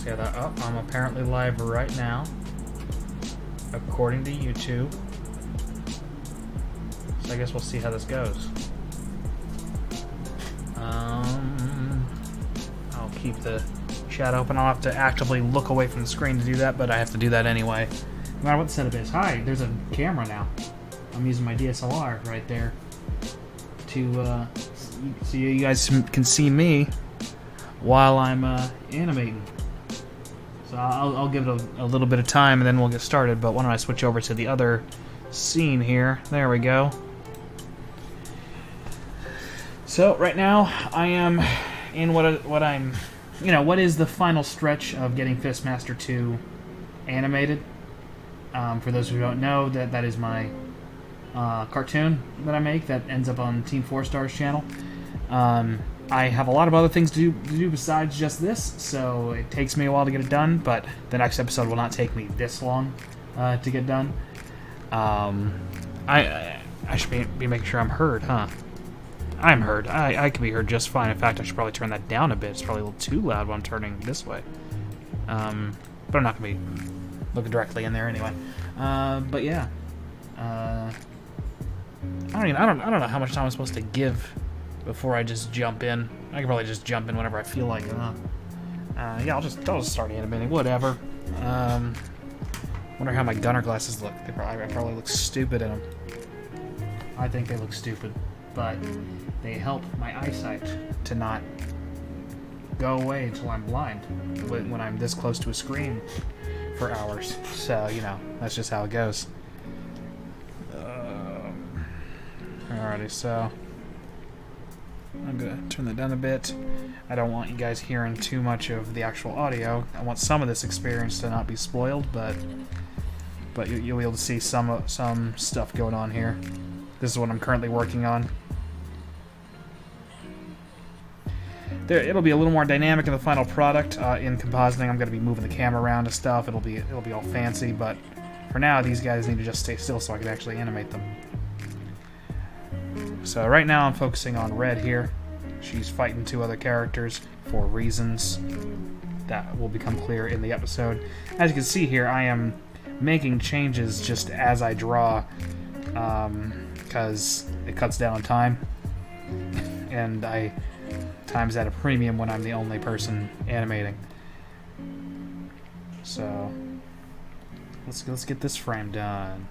See how that? Oh, I'm apparently live right now, according to YouTube. So I guess we'll see how this goes. I'll keep the chat open. I'll have to actively look away from the screen to do that, but I have to do that anyway. No matter what the setup is. Hi, there's a camera now. I'm using my DSLR right there to so you guys can see me while I'm animating. So I'll give it a little bit of time and then we'll get started, but why don't I switch over to the other scene here. There we go. So right now I am in what is the final stretch of getting Fistmaster 2 animated. For those who don't know, that is my cartoon that I make that ends up on Team 4 Star's channel. I have a lot of other things to do besides just this, so it takes me a while to get it done, but the next episode will not take me this long to get done. I should be making sure I'm heard, huh? I'm heard. I can be heard just fine. In fact, I should probably turn that down a bit. It's probably a little too loud when I'm turning this way. But I'm not going to be looking directly in there anyway. But yeah. I don't know how much time I'm supposed to give before I just jump in. I can probably just jump in whenever I feel like it. Yeah, I'll just start animating. Whatever. Wonder how my gunner glasses look. I probably look stupid in them. I think they look stupid, but they help my eyesight to not go away until I'm blind when I'm this close to a screen for hours. So, you know, that's just how it goes. Alrighty, so I'm gonna turn that down a bit. I don't want you guys hearing too much of the actual audio. I want some of this experience to not be spoiled, but you'll be able to see some stuff going on here. This is what I'm currently working on. It'll be a little more dynamic in the final product. In compositing, I'm going to be moving the camera around and stuff. It'll be all fancy, but for now, these guys need to just stay still so I can actually animate them. So right now, I'm focusing on Red here. She's fighting two other characters for reasons that will become clear in the episode. As you can see here, I am making changes just as I draw, because it cuts down on time, and time's at a premium when I'm the only person animating. So let's get this frame done.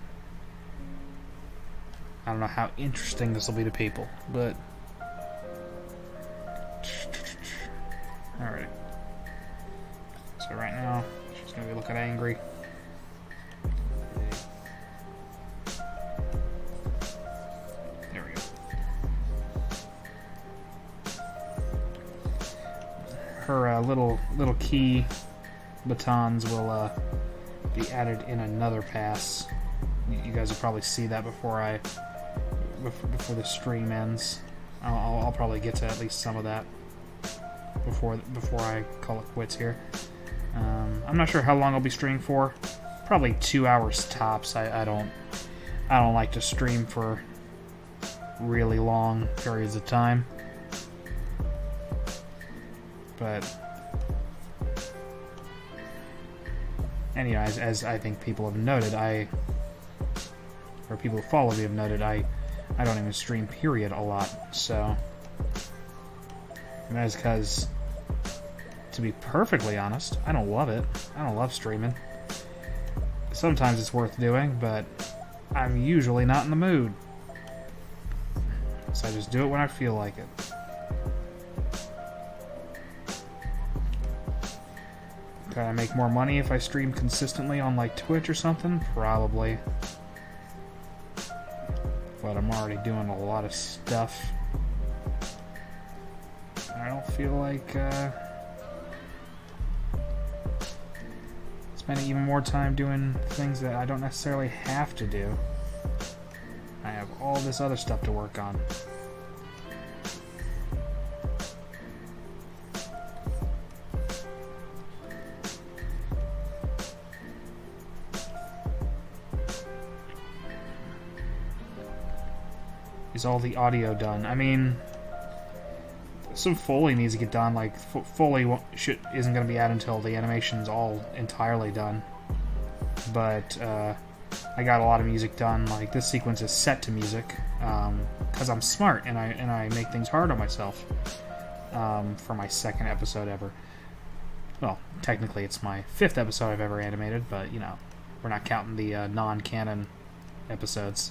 I don't know how interesting this will be to people, but alright. So right now she's gonna be looking angry. There we go. Her little key batons will be added in another pass. You guys will probably see that before the stream ends. I'll probably get to at least some of that before I call it quits here. I'm not sure how long I'll be streaming for. Probably 2 hours tops. I don't like to stream for really long periods of time. But anyway, as I think people have noted, or people who follow me have noted, I don't even stream period a lot, so, and that's because, to be perfectly honest, I don't love it. I don't love streaming. Sometimes it's worth doing, but I'm usually not in the mood, so I just do it when I feel like it. Could I make more money if I stream consistently on like Twitch or something? Probably. But I'm already doing a lot of stuff. I don't feel like spending even more time doing things that I don't necessarily have to do. I have all this other stuff to work on. Is all the audio done? I mean, some Foley needs to get done. Like, Foley isn't going to be out until the animation's all entirely done. But I got a lot of music done. Like, this sequence is set to music because I'm smart and I make things hard on myself for my second episode ever. Well, technically it's my 5th episode I've ever animated, but, you know, we're not counting the non-canon episodes.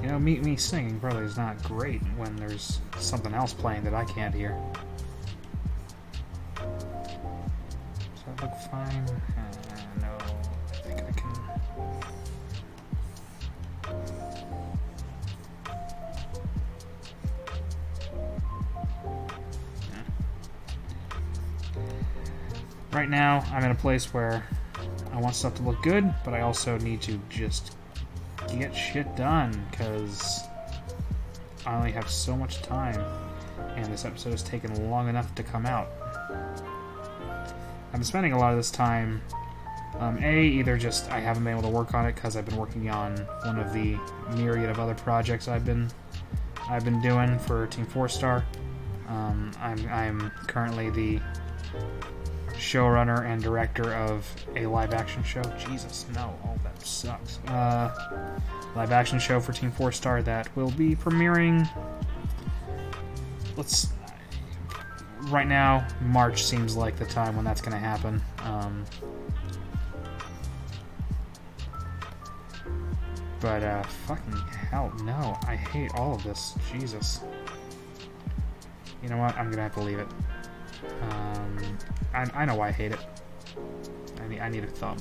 You know, me singing probably is not great when there's something else playing that I can't hear. Does that look fine? No, I think I can... Right now, I'm in a place where I want stuff to look good, but I also need to just get shit done, because I only have so much time, and this episode has taken long enough to come out. I've been spending a lot of this time, either just I haven't been able to work on it because I've been working on one of the myriad of other projects I've been doing for Team 4-Star. I'm currently the showrunner and director of a live-action show. Jesus, no. Oh, that sucks. Live-action show for Team 4-Star that will be premiering... Right now, March seems like the time when that's going to happen. But, fucking hell, no. I hate all of this. Jesus. You know what? I'm going to have to leave it. I know why I hate it. I need a thumb.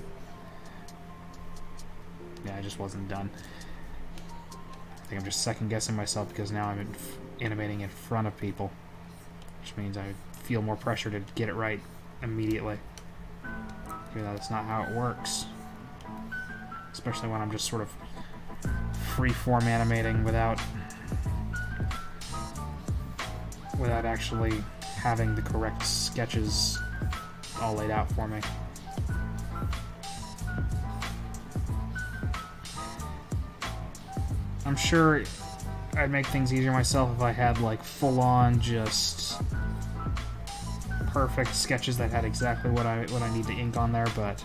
Yeah, I just wasn't done. I think I'm just second-guessing myself because now I'm animating in front of people. Which means I feel more pressure to get it right immediately. Even though that's not how it works. Especially when I'm just sort of free-form animating without actually having the correct sketches all laid out for me. I'm sure I'd make things easier myself if I had like full-on just perfect sketches that had exactly what I need to ink on there, but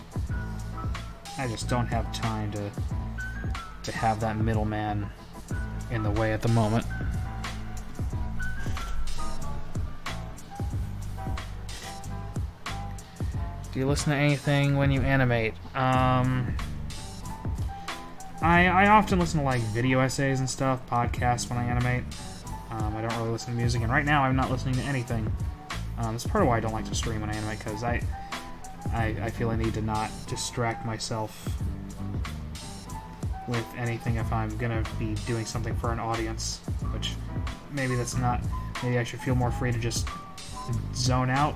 I just don't have time to have that middleman in the way at the moment. Do you listen to anything when you animate? I often listen to like video essays and stuff, podcasts when I animate. I don't really listen to music, and right now I'm not listening to anything. That's part of why I don't like to stream when I animate, because I feel I need to not distract myself with anything if I'm gonna be doing something for an audience, which maybe that's not. Maybe I should feel more free to just zone out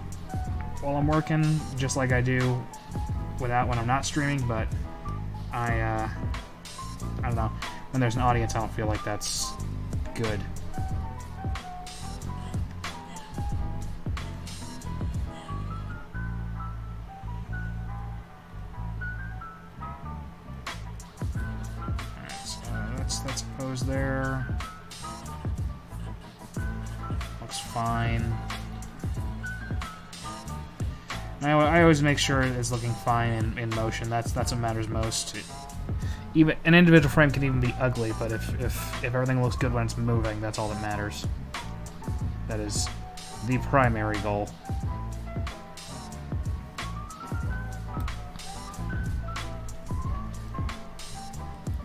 while I'm working, just like I do when I'm not streaming, but I don't know. When there's an audience, I don't feel like that's good. Alright, so that's a pose there. Looks fine. I always make sure it's looking fine in motion. That's what matters most. Even an individual frame can even be ugly, but if everything looks good when it's moving, that's all that matters. That is the primary goal.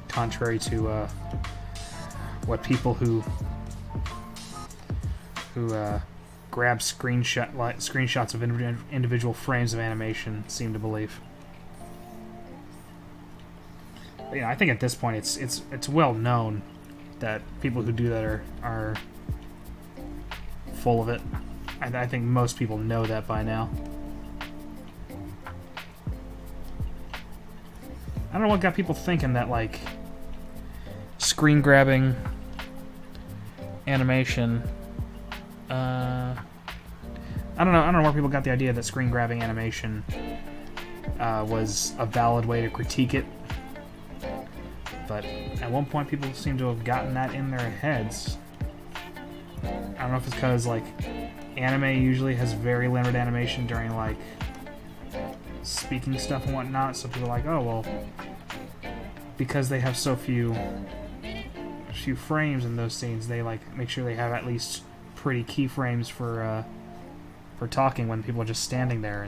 Contrary to what people who grab screenshots of individual frames of animation seem to believe. But, you know, I think at this point it's well known that people who do that are full of it. I think most people know that by now. I don't know what got people thinking that like screen grabbing animation. I don't know where people got the idea that screen grabbing animation was a valid way to critique it. But at one point, people seem to have gotten that in their heads. I don't know if it's because, like, anime usually has very limited animation during, like, speaking stuff and whatnot, so people are like, oh, well, because they have so few frames in those scenes, they, like, make sure they have at least pretty keyframes for talking when people are just standing there,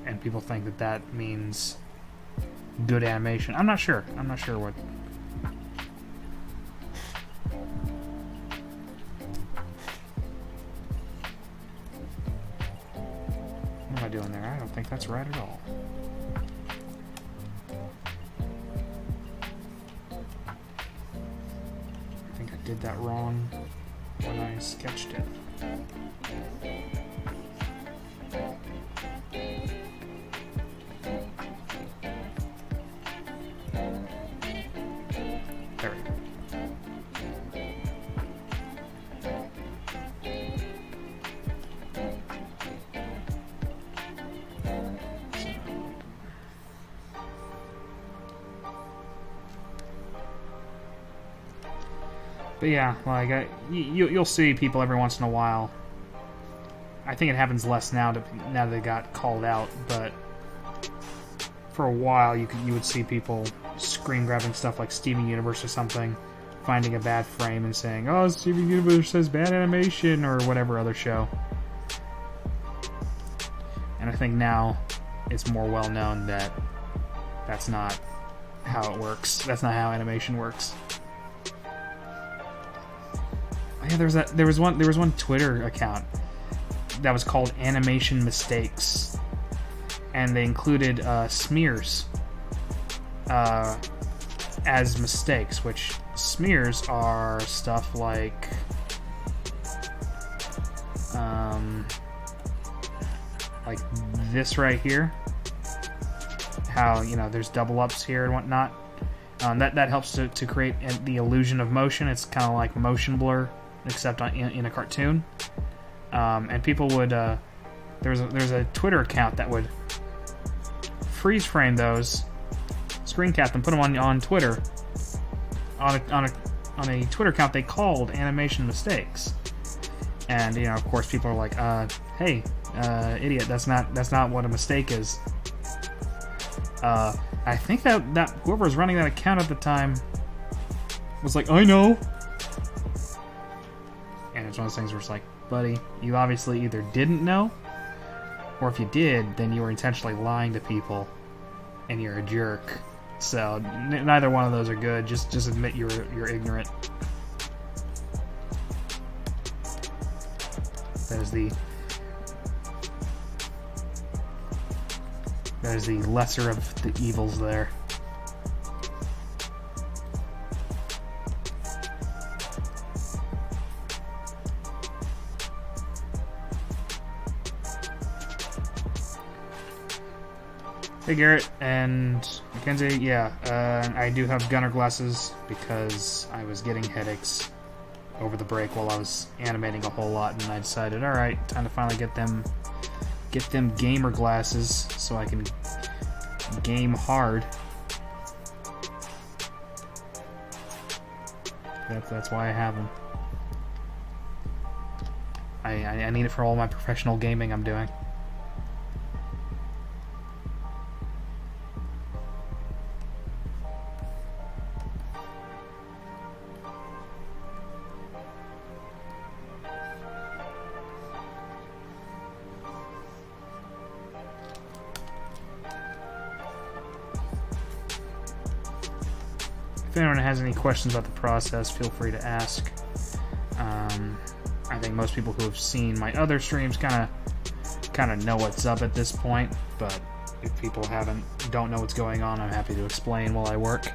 and people think that that means good animation. I'm not sure. I'm not sure what... What am I doing there? I don't think that's right at all. I think I did that wrong when I sketched it. There we go. But yeah, like you'll see people every once in a while. I think it happens less now that they got called out, but for a while you would see people screen grabbing stuff like Steven Universe or something, finding a bad frame and saying, "Oh, Steven Universe says bad animation," or whatever other show. And I think now it's more well known that that's not how it works. That's not how animation works. Yeah, there was one Twitter account that was called Animation Mistakes, and they included smears as mistakes, which smears are stuff like this right here. How, you know, there's double ups here and whatnot. That helps to create the illusion of motion. It's kind of like motion blur, except in a cartoon. And people would there's a Twitter account that would freeze frame those, screen cap them, put them on Twitter, on a Twitter account they called Animation Mistakes. And, you know, of course, people are like, hey, idiot, that's not what a mistake is. I think that whoever was running that account at the time was like, I know. And it's one of those things where it's like, buddy, you obviously either didn't know, or if you did, then you were intentionally lying to people, and you're a jerk. So neither one of those are good. Just admit you're ignorant. That is the lesser of the evils there. Hey Garrett and Mackenzie, yeah, I do have gunner glasses because I was getting headaches over the break while I was animating a whole lot, and I decided, alright, time to finally get them gamer glasses so I can game hard. That's why I have them. I need it for all my professional gaming I'm doing. If anyone has any questions about the process, feel free to ask. I think most people who have seen my other streams kind of know what's up at this point, but if people don't know what's going on, I'm happy to explain while I work.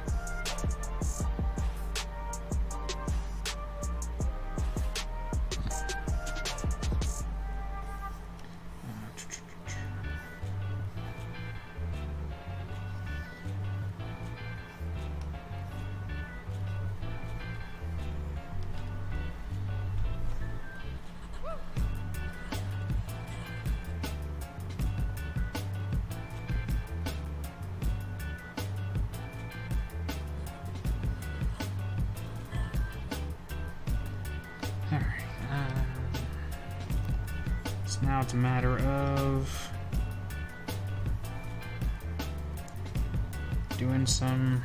So now it's a matter of doing some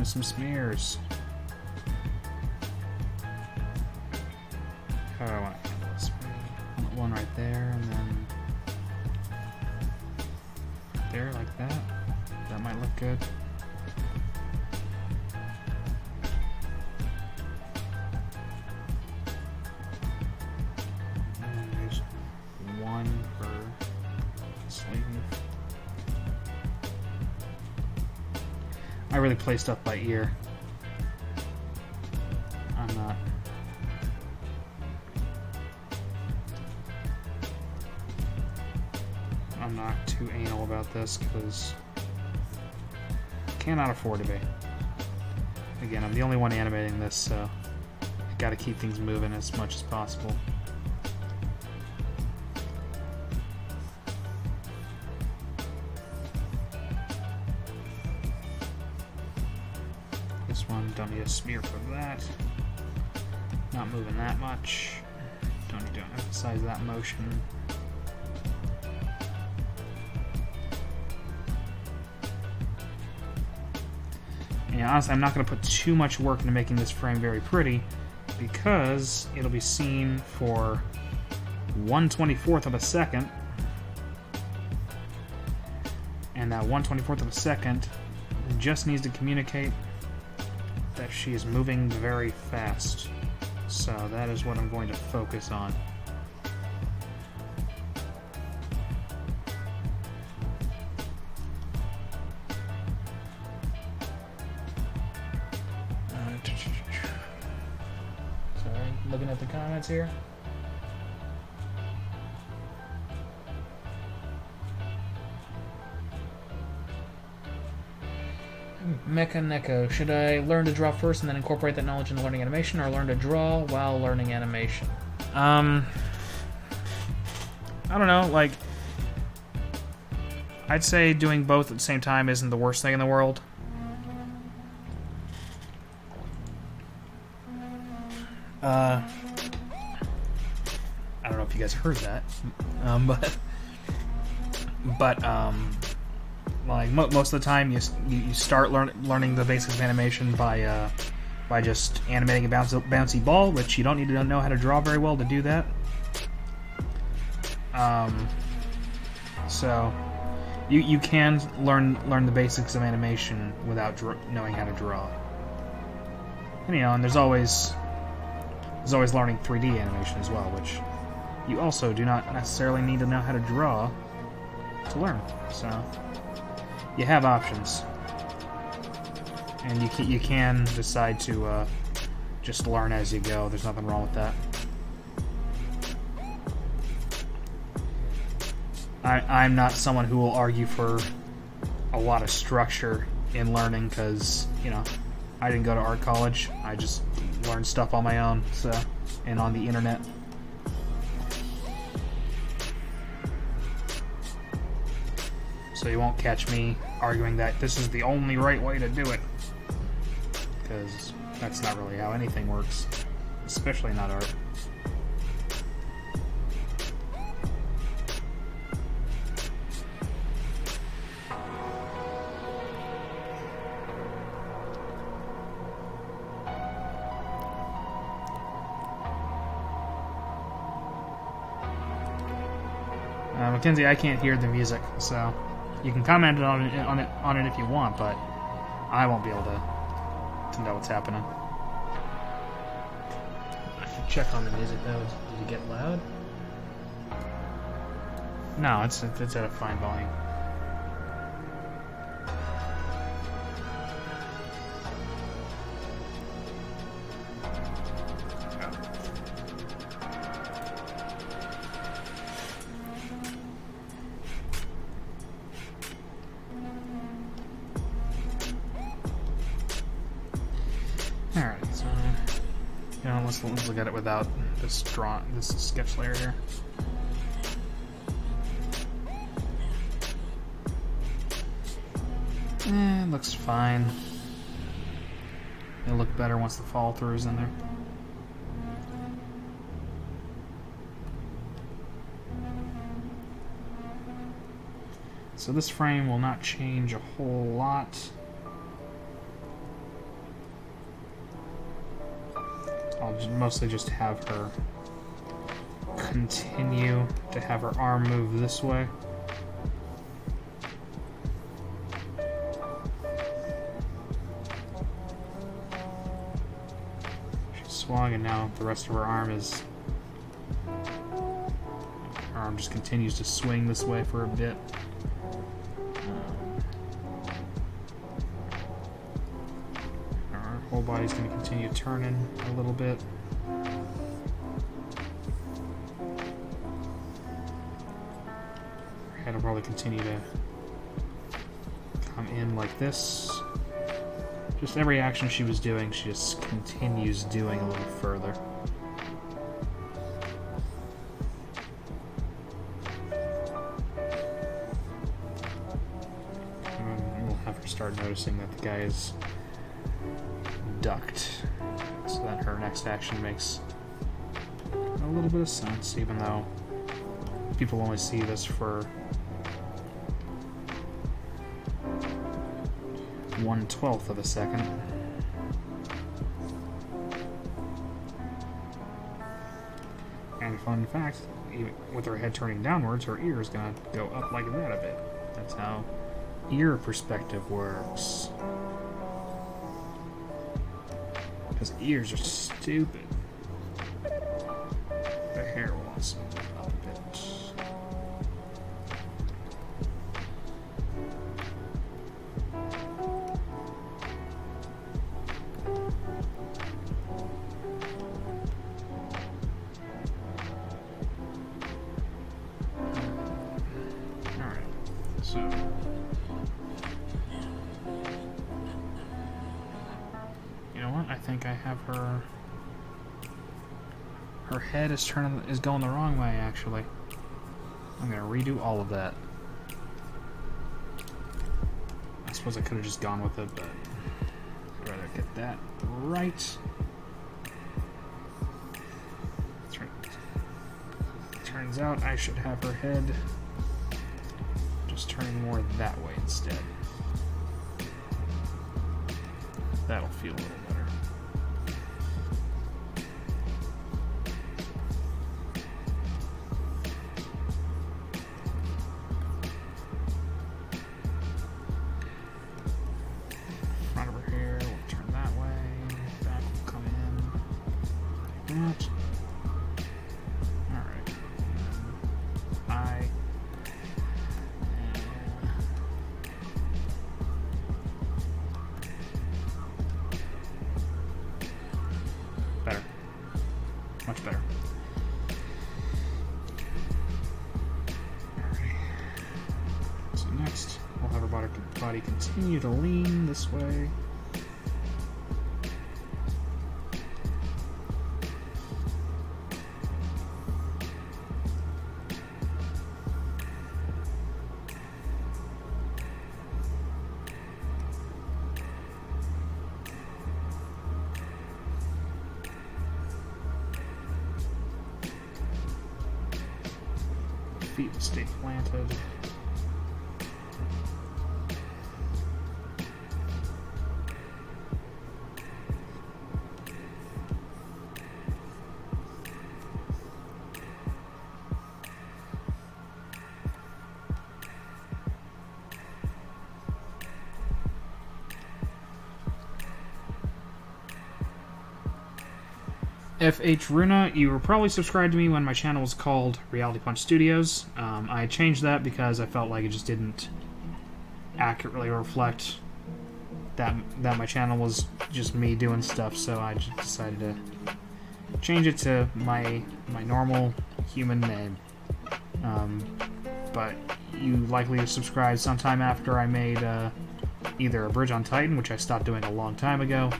smears. How do I want to handle this? One right there, and then there, like that. That might look good. And there's one for sleeve. I really play stuff by ear. I'm not too anal about this because I cannot afford to be. Again, I'm the only one animating this, so I gotta keep things moving as much as possible. This one, don't need a smear for that. Not moving that much. Don't need to emphasize that motion. And honestly, I'm not going to put too much work into making this frame very pretty because it'll be seen for 1/24th of a second. And that 1/24th of a second just needs to communicate that she is moving very fast. So that is what I'm going to focus on. Sorry, looking at the comments here. Mecha Neko, should I learn to draw first and then incorporate that knowledge into learning animation, or learn to draw while learning animation? I don't know, like, I'd say doing both at the same time isn't the worst thing in the world. I don't know if you guys heard that, like most of the time, you start learning the basics of animation by just animating a bouncy ball, which you don't need to know how to draw very well to do that. So you can learn the basics of animation without knowing how to draw. And, and there's always learning 3D animation as well, which you also do not necessarily need to know how to draw to learn. So you have options, and you can decide to just learn as you go. There's nothing wrong with that. I'm not someone who will argue for a lot of structure in learning because, I didn't go to art college. I just learned stuff on my own, and on the internet. So you won't catch me arguing that this is the only right way to do it, because that's not really how anything works, especially not art. Mackenzie, I can't hear the music, so you can comment on it if you want, but I won't be able to know what's happening. I should check on the music though. Did it get loud? No, it's at a fine volume. Alright, so let's look at it without this sketch layer here. It looks fine. It'll look better once the follow through is in there. So this frame will not change a whole lot. I'll mostly just have her continue to have her arm move this way. She swung, and now the rest of her arm is... Her arm just continues to swing this way for a bit. Our whole body's going to continue turning a little bit. Her head will probably continue to come in like this. Just every action she was doing, she just continues doing a little further. We'll have her start noticing that the guy is ducked, so that her next action makes a little bit of sense, even though people only see this for 1/12 of a second. And fun fact, even with her head turning downwards, her ear is going to go up like that a bit. That's how ear perspective works. Because ears are stupid. The hair will also move up a bit. Alright, so... I think I have her. Her head is going the wrong way. Actually, I'm gonna redo all of that. I suppose I could have just gone with it, but I'd rather get that right. Turns out I should have her head just turning more that way instead. That'll feel a little better. Front of her hair will turn that way. Back will come in like that. Alright. Eye. Better. Much better. Alright. So next, we'll have our body continue to lean this way. Feet will stay planted. FH Runa, you were probably subscribed to me when my channel was called Reality Punch Studios. I changed that because I felt like it just didn't accurately reflect that my channel was just me doing stuff, so I just decided to change it to my normal human name. But you likely have subscribed sometime after I made either a Bridge on Titan, which I stopped doing a long time ago,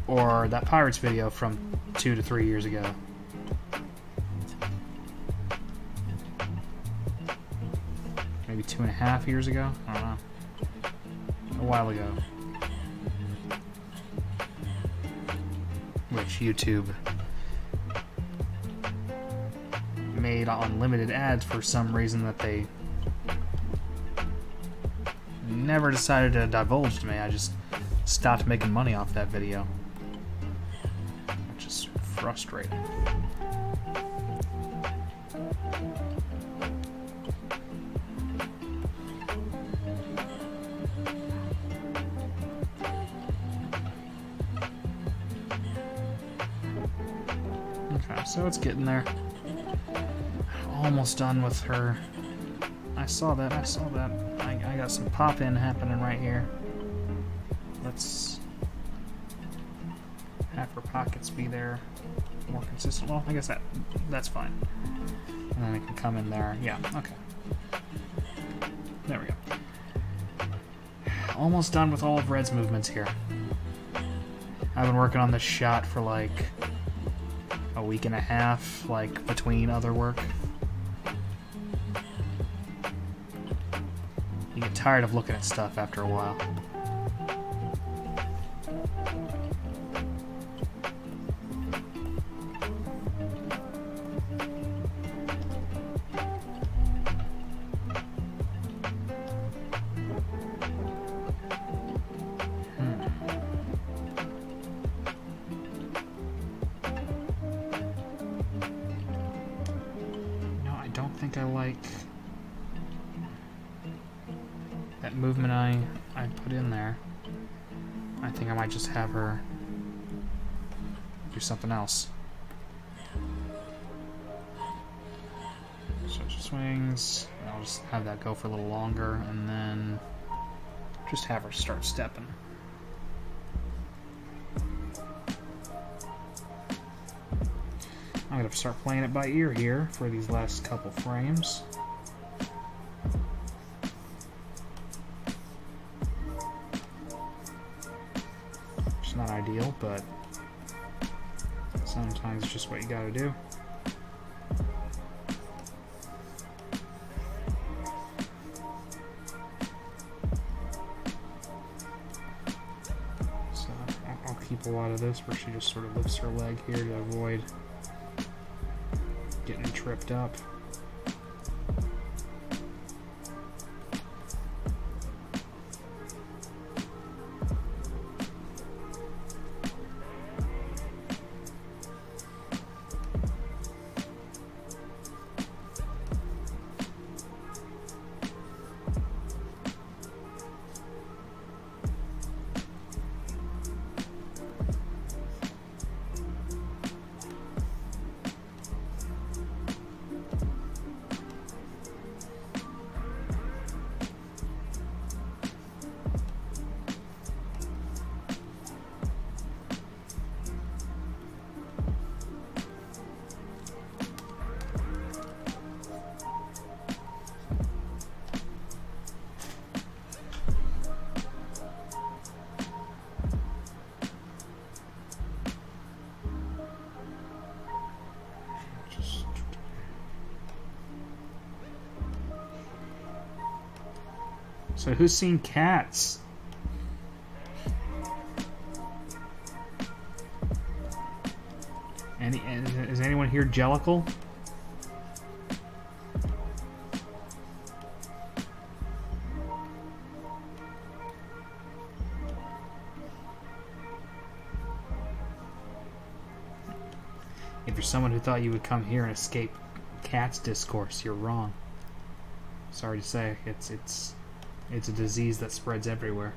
or that Pirates video from 2 to 3 years ago. Maybe 2.5 years ago? I don't know. A while ago. Which YouTube made unlimited ads for some reason that they never decided to divulge to me. I just stopped making money off that video. Which is frustrating. Okay, so it's getting there. Almost done with her. I saw that. I got some pop-in happening right here. Let's have her pockets be there more consistent. Well, I guess that's fine. And then it can come in there. Yeah, okay. There we go. Almost done with all of Red's movements here. I've been working on this shot for like a week and a half, like between other work. You get tired of looking at stuff after a while. I think I like that movement I put in there. I think I might just have her do something else. So she swings, and I'll just have that go for a little longer, and then just have her start stepping. I'm going to start playing it by ear here for these last couple frames. It's not ideal, but sometimes it's just what you got to do. So I'll keep a lot of this where she just sort of lifts her leg here to avoid getting tripped up. So who's seen Cats? Is anyone here Jellicle? If you're someone who thought you would come here and escape Cats discourse, you're wrong. Sorry to say, it's a disease that spreads everywhere.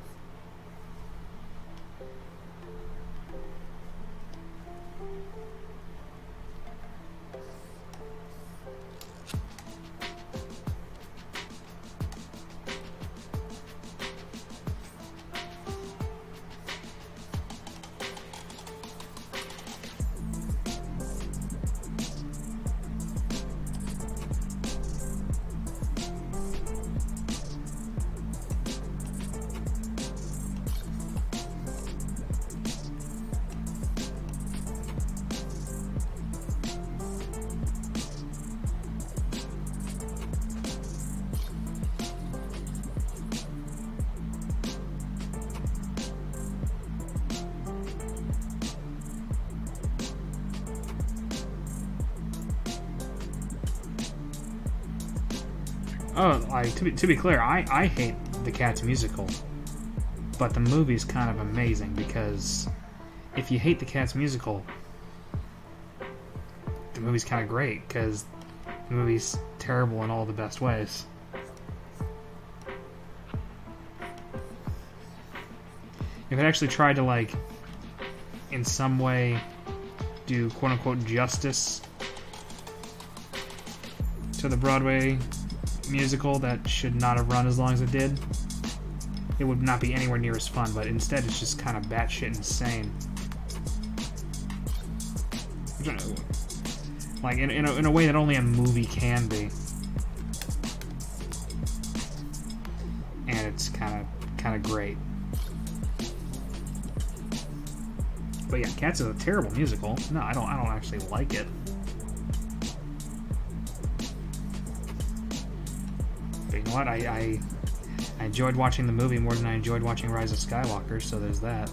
Oh, to be clear, I hate the Cats musical, but the movie's kind of amazing because if you hate the Cats musical, the movie's kind of great because the movie's terrible in all the best ways. If it actually tried to, like, in some way do quote-unquote justice to the Broadway musical that should not have run as long as it did, it would not be anywhere near as fun, but instead it's just kind of batshit insane. Like, in a way that only a movie can be. And it's kind of great. But yeah, Cats is a terrible musical. No, I don't actually like it. But you know what? I enjoyed watching the movie more than I enjoyed watching Rise of Skywalker, so there's that.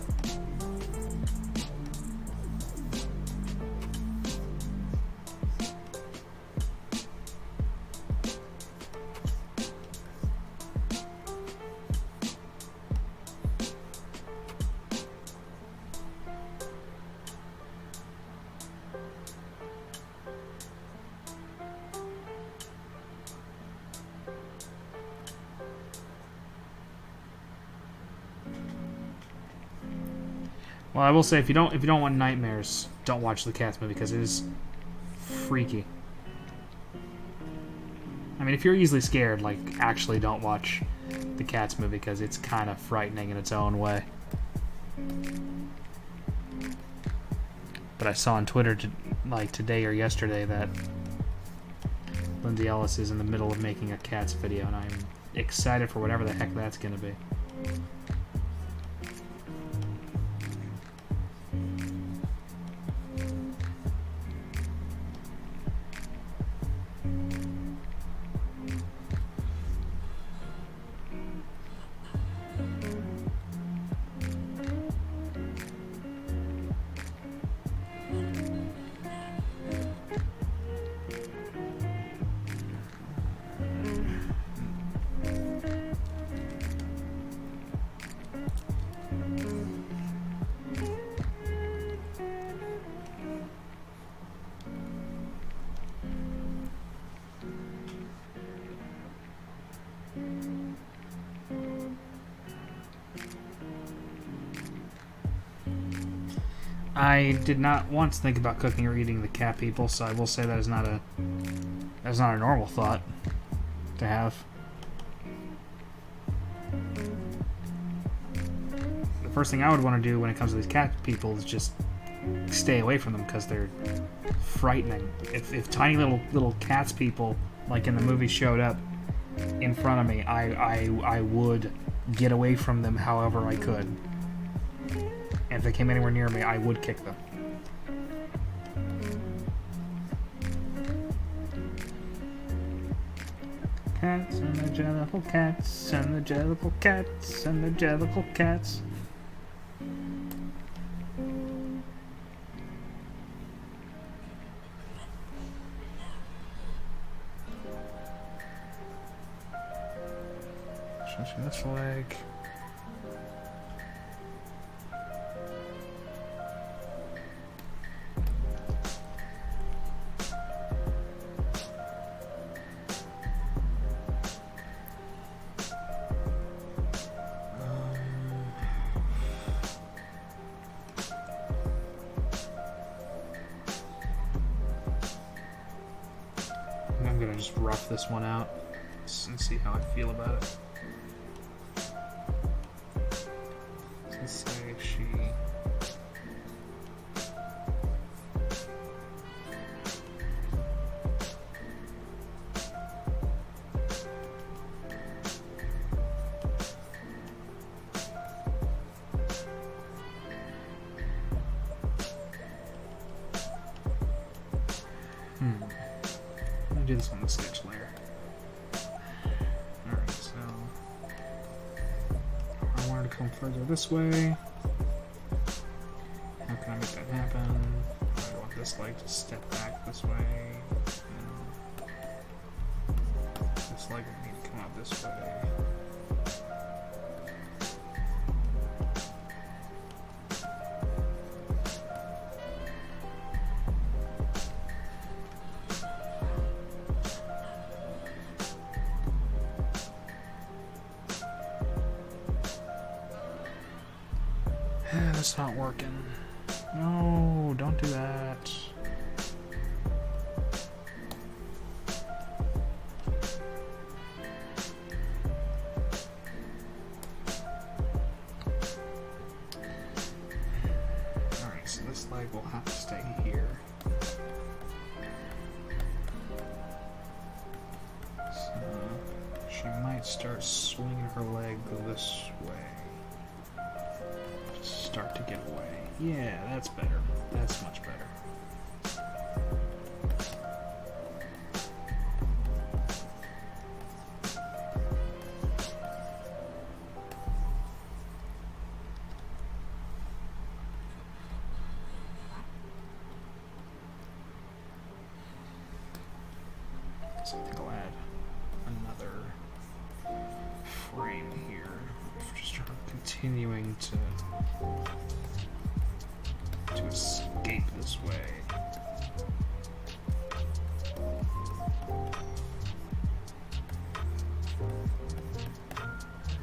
Well, I will say if you don't want nightmares, don't watch the Cats movie because it is freaky. I mean, if you're easily scared, like, actually don't watch the Cats movie because it's kind of frightening in its own way. But I saw on Twitter, like today or yesterday, that Lindsay Ellis is in the middle of making a Cats video, and I'm excited for whatever the heck that's gonna be. I did not once think about cooking or eating the cat people, so I will say that is not a normal thought to have. The first thing I would want to do when it comes to these cat people is just stay away from them because they're frightening. If tiny little cats people like in the movie showed up in front of me, I would get away from them however I could. And if they came anywhere near me, I would kick them. Cats and the jellicle cats and the jellicle cats and the jellicle cats. Stretching this leg. I'm gonna just rough this one out and see how I feel about it. Let's say she... I'm gonna do this on the sketch layer. Alright, so I wanted to come further this way. How can I make that happen? I want this leg to step back this way. And this leg would need to come out this way. it's not working. No, don't do that. Alright, so this leg will have to stay here. So she might start swinging her leg this way. Start to get away. Yeah, that's better. That's much better. So I think I'll add another frame here. Just her continuing to escape this way.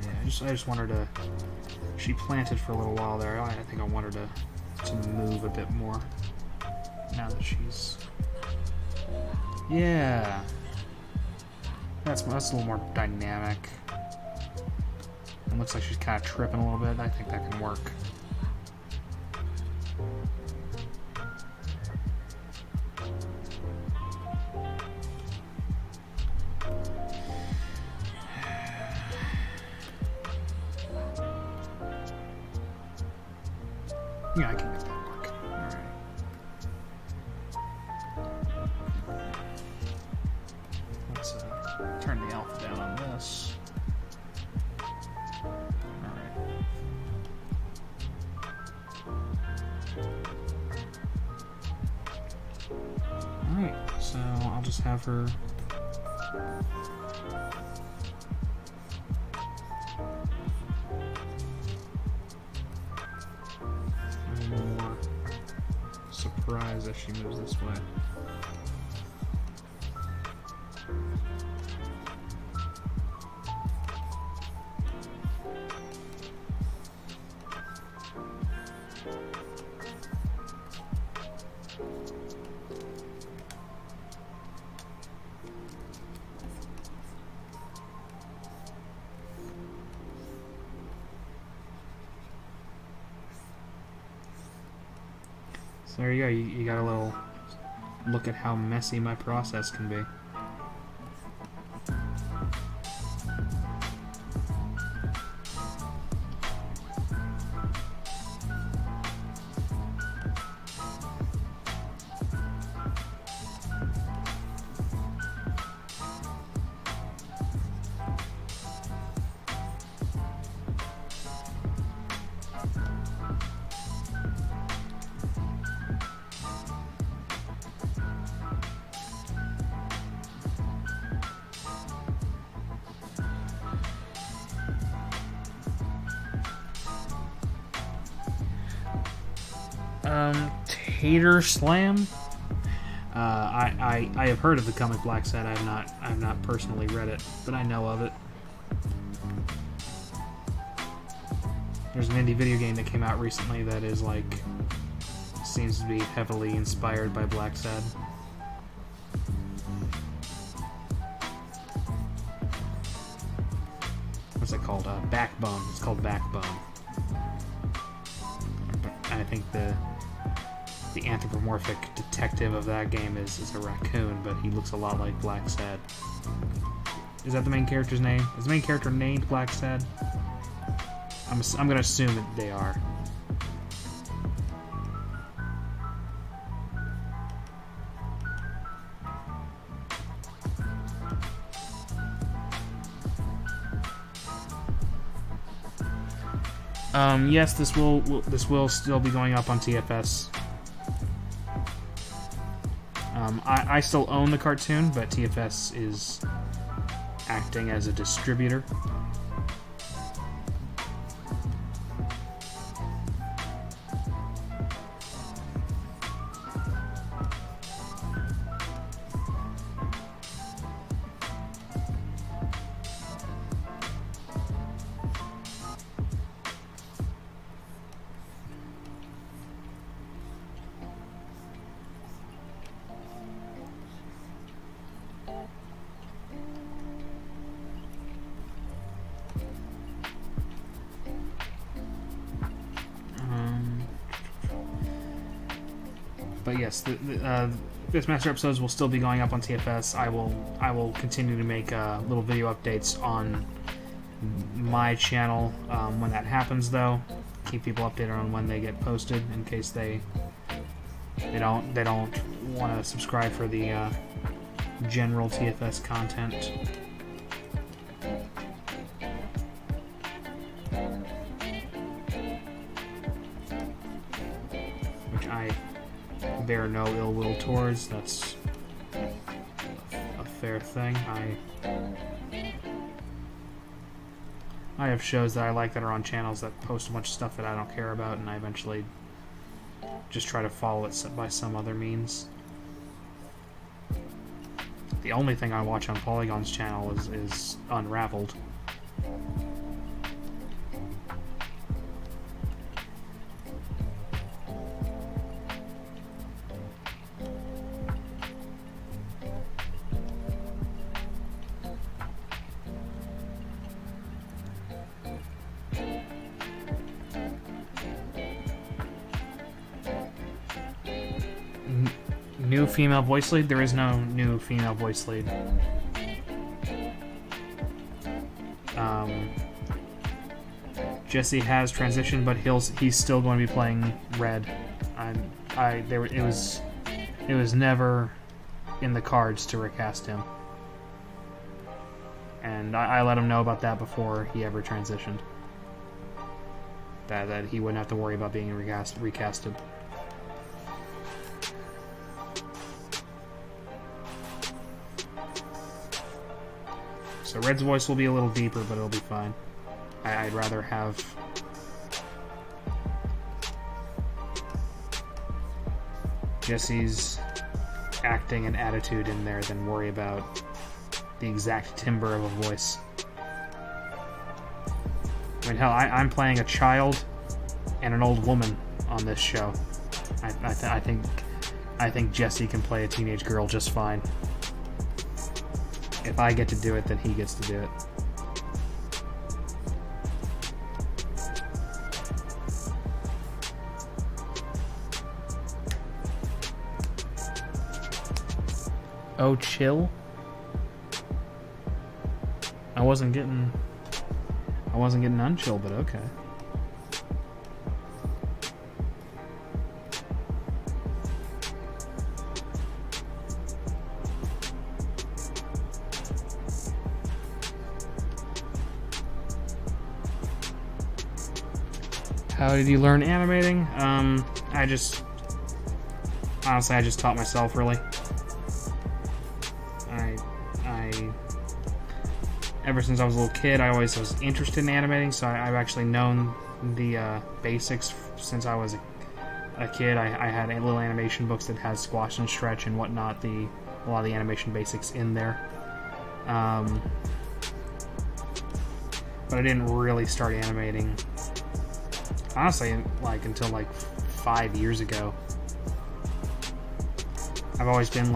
Yeah, I just want her to. She planted for a little while there. I think I want her to move a bit more now that she's. Yeah, that's a little more dynamic. It looks like she's kind of tripping a little bit. I think that can work. Yeah, I can make that work. Alright. Let's turn the alpha down on this. Alright, so I'll just have her. More surprise as she moves this way. So there you go, you got a little look at how messy my process can be. Tater Slam. I have heard of the comic Blacksad. I have not personally read it, but I know of it. There's an indie video game that came out recently that is like seems to be heavily inspired by Blacksad. What's it called? Backbone. It's called Backbone. I think the anthropomorphic detective of that game is a raccoon, but he looks a lot like Blacksad. Is that the main character's name? Is the main character named Blacksad? I'm gonna assume that they are. Yes, this will still be going up on TFS. I still own the cartoon, but TFS is acting as a distributor. But yes, the Fistmaster episodes will still be going up on TFS. I will continue to make little video updates on my channel when that happens, though. Keep people updated on when they get posted, in case they don't want to subscribe for the general TFS content. Which I bear no ill will towards. That's a fair thing. I have shows that I like that are on channels that post a bunch of stuff that I don't care about, and I eventually just try to follow it by some other means. The only thing I watch on Polygon's channel is Unraveled. New female voice lead? There is no new female voice lead. Jesse has transitioned, but he's still going to be playing Red. It was never in the cards to recast him, and I let him know about that before he ever transitioned. That he wouldn't have to worry about being recasted. So Red's voice will be a little deeper, but it'll be fine. I'd rather have Jesse's acting and attitude in there than worry about the exact timbre of a voice. I mean, hell, I'm playing a child and an old woman on this show. I think Jesse can play a teenage girl just fine. If I get to do it, then he gets to do it. Oh, chill? I wasn't getting unchill, but okay. How did you learn animating? Honestly, I just taught myself, really. Ever since I was a little kid, I always was interested in animating, so I've actually known the basics since I was a kid. I had little animation books that had Squash and Stretch and whatnot, a lot of the animation basics in there. But I didn't really start animating, honestly, until 5 years ago. I've always been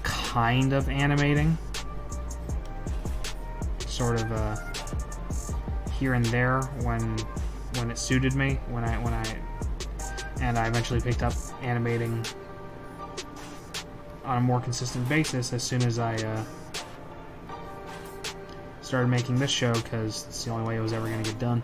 kind of animating, sort of here and there when it suited me. And I eventually picked up animating on a more consistent basis as soon as I started making this show, because it's the only way it was ever going to get done.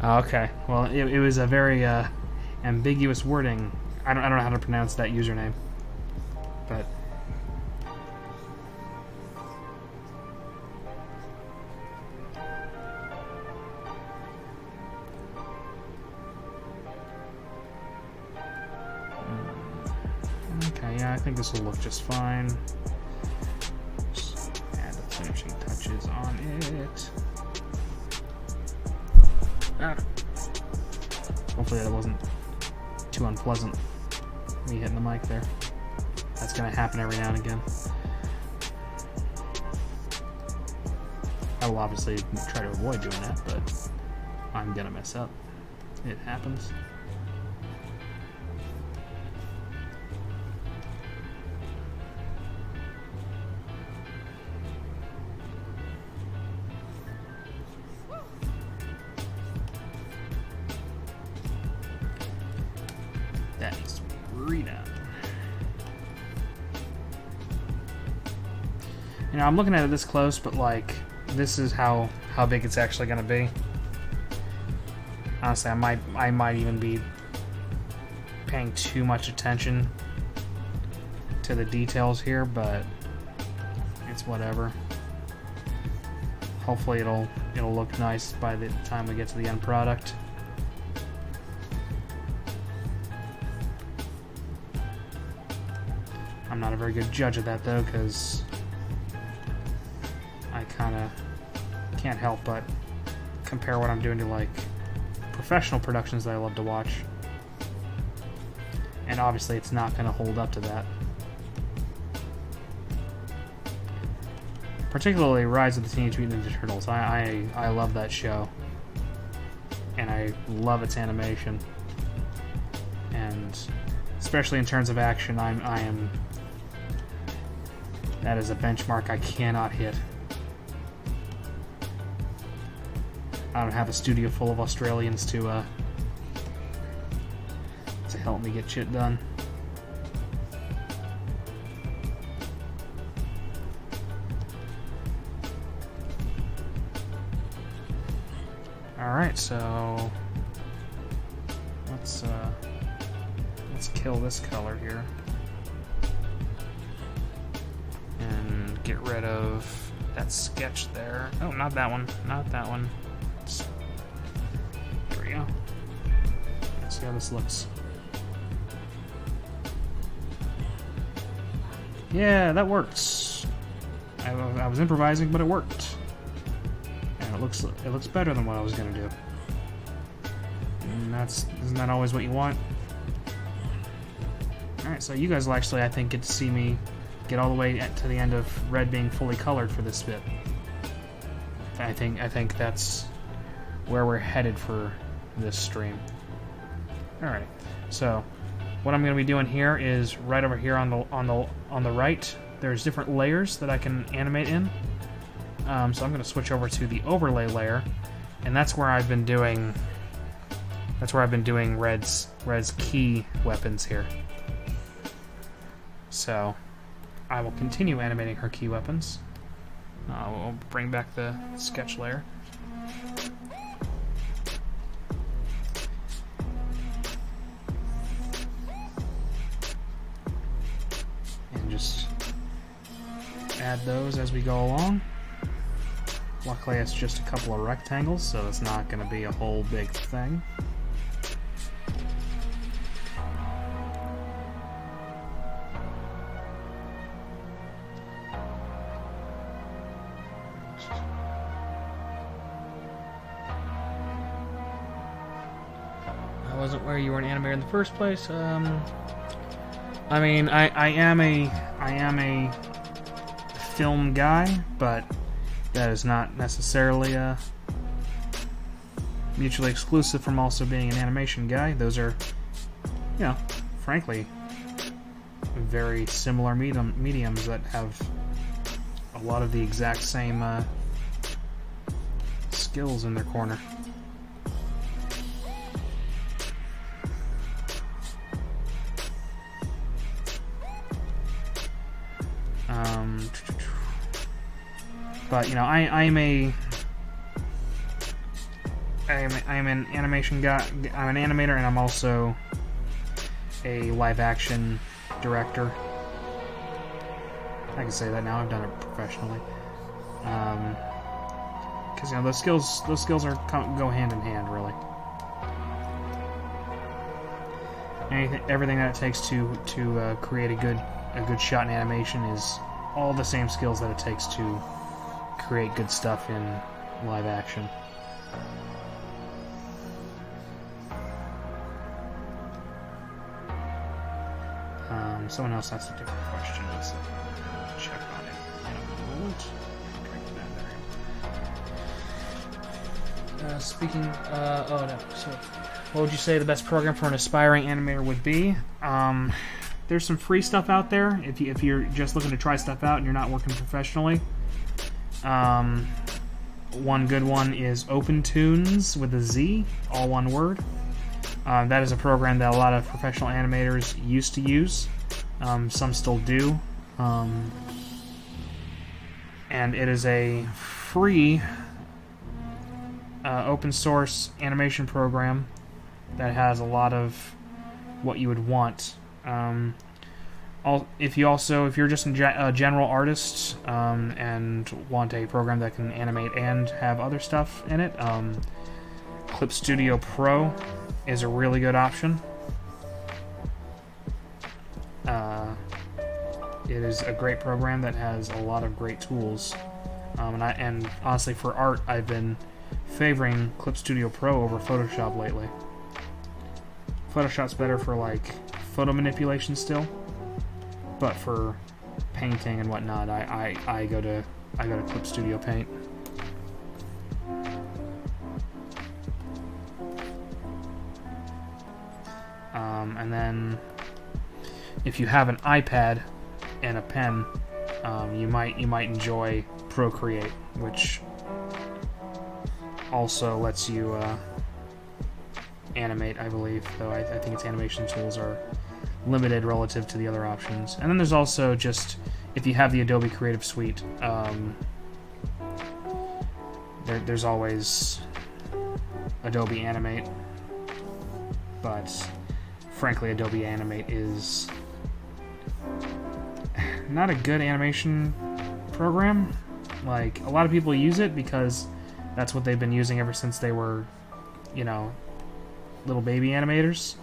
Okay, well, it was a very ambiguous wording. I don't know how to pronounce that username, but okay, yeah, I think this will look just fine. Just add the finishing touches on it. Ah. Hopefully that wasn't too unpleasant, me hitting the mic there. That's gonna happen every now and again. I will obviously try to avoid doing that, but I'm gonna mess up. It happens. redone. You know, I'm looking at it this close, but like, this is how big it's actually going to be. Honestly, I might even be paying too much attention to the details here, but it's whatever. Hopefully it'll look nice by the time we get to the end product. I'm not a very good judge of that though, because I kind of can't help but compare what I'm doing to like professional productions that I love to watch, and obviously it's not going to hold up to that. Particularly Rise of the Teenage Mutant Ninja Turtles. I love that show, and I love its animation, and especially in terms of action, I am that is a benchmark I cannot hit. I don't have a studio full of Australians to help me get shit done. Alright, so let's kill this color here and get rid of that sketch there. Oh, not that one, not that one. There we go. Let's see how this looks. Yeah, that works. I was improvising, but it worked. And it looks better than what I was gonna do. And isn't that always what you want? Alright, so you guys will actually, I think, get to see me get all the way to the end of Red being fully colored for this bit. I think that's where we're headed for this stream. Alright, so what I'm going to be doing here is right over here on the right. There's different layers that I can animate in. So I'm going to switch over to the overlay layer, and that's where I've been doing. That's where I've been doing Red's key weapons here. So I will continue animating her key weapons. We'll bring back the sketch layer. And just add those as we go along. Luckily it's just a couple of rectangles, so it's not going to be a whole big thing. Wasn't where you were an animator in the first place. I mean, I am a film guy, but that is not necessarily mutually exclusive from also being an animation guy. Those are, you know, frankly, very similar mediums that have a lot of the exact same skills in their corner. But you know, I am an animation guy. I'm an animator, and I'm also a live-action director. I can say that now. I've done it professionally. Because you know, those skills go hand in hand, really. Everything that it takes to create a good shot in animation is all the same skills that it takes to create good stuff in live action. Someone else asked a different question. Let's check on it in a moment. Speaking, oh no. So, what would you say the best program for an aspiring animator would be? There's some free stuff out there if you're just looking to try stuff out and you're not working professionally. One good one is OpenTunes with a Z, all one word. That is a program that a lot of professional animators used to use. Some still do. And it is a free open source animation program that has a lot of what you would want. If you're just a general artist and want a program that can animate and have other stuff in it, Clip Studio Pro is a really good option. It is a great program that has a lot of great tools. And honestly, for art, I've been favoring Clip Studio Pro over Photoshop lately. Photoshop's better for like photo manipulation still, but for painting and whatnot, I go to Clip Studio Paint. And then if you have an iPad and a pen, you might enjoy Procreate, which also lets you animate, I believe, though I think its animation tools are limited relative to the other options. And then there's also just, if you have the Adobe Creative Suite, there's always Adobe Animate, but frankly, Adobe Animate is not a good animation program. Like, a lot of people use it because that's what they've been using ever since they were, you know, little baby animators.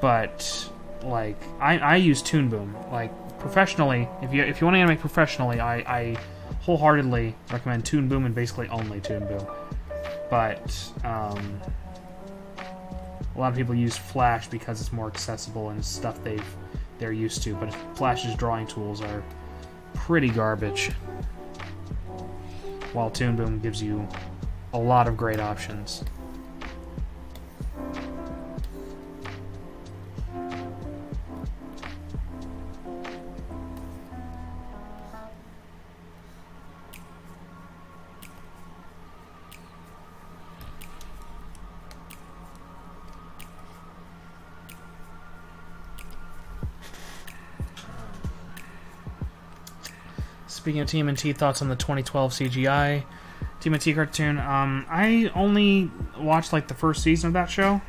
But like, I use Toon Boom. Like, professionally, if you want to animate professionally, I wholeheartedly recommend Toon Boom and basically only Toon Boom. But a lot of people use Flash because it's more accessible and stuff they're used to. But Flash's drawing tools are pretty garbage, while Toon Boom gives you a lot of great options. Speaking of TMNT, thoughts on the 2012 CGI TMNT cartoon? I only watched like the first season of that show.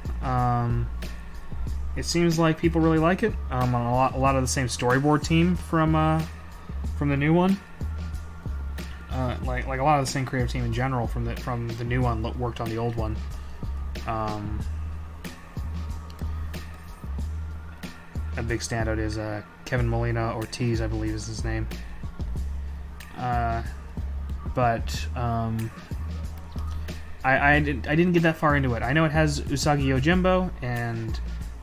It seems like people really like it. A lot of the same storyboard team from the new one. Like a lot of the same creative team in general from the new one worked on the old one. A big standout is Kevin Molina Ortiz, I believe is his name. But I didn't get that far into it. I know it has Usagi Yojimbo, and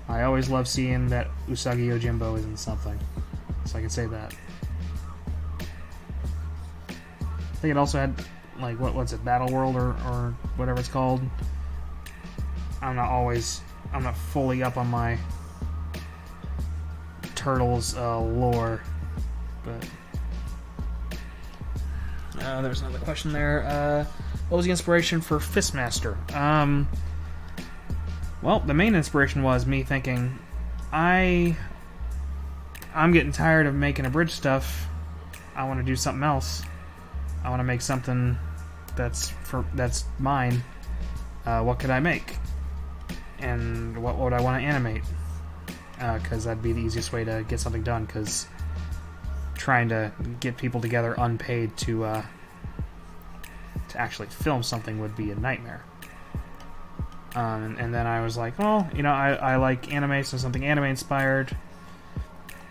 I always love seeing that Usagi Yojimbo is in something, so I can say that. I think it also had, like, what's it, Battle World or whatever it's called. I'm not fully up on my Turtles lore, but there's another question there. What was the inspiration for Fistmaster? Well, the main inspiration was me thinking, I'm getting tired of making abridged stuff. I want to do something else. I want to make something that's mine. What could I make? And what would I want to animate? Because that'd be the easiest way to get something done, because trying to get people together unpaid to actually film something would be a nightmare. And then I was like, well, you know, I like anime, so something anime inspired.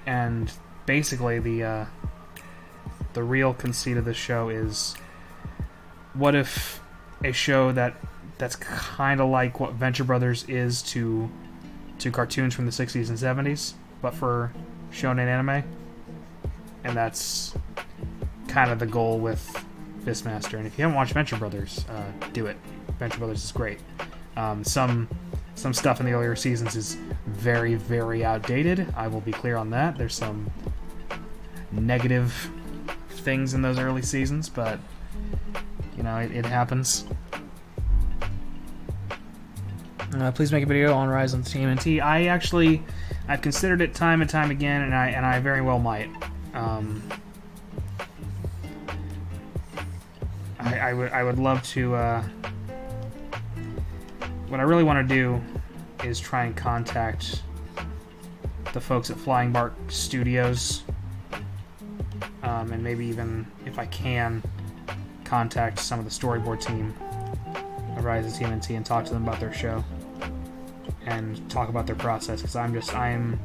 And basically the real conceit of the show is, what if a show that's kind of like what Venture Brothers is to cartoons from the 60s and 70s, but for shonen anime? And that's kind of the goal with Fistmaster. And if you haven't watched Venture Brothers, do it. Venture Brothers is great. Some stuff in the earlier seasons is very, very outdated. I will be clear on that. There's some negative things in those early seasons, but you know, it happens. Please make a video on Rise of TMNT. I've considered it time and time again, and I very well might. I would love to. What I really want to do is try and contact the folks at Flying Bark Studios, and maybe even, if I can, contact some of the storyboard team of Rise of TMNT and talk to them about their show and talk about their process, because I'm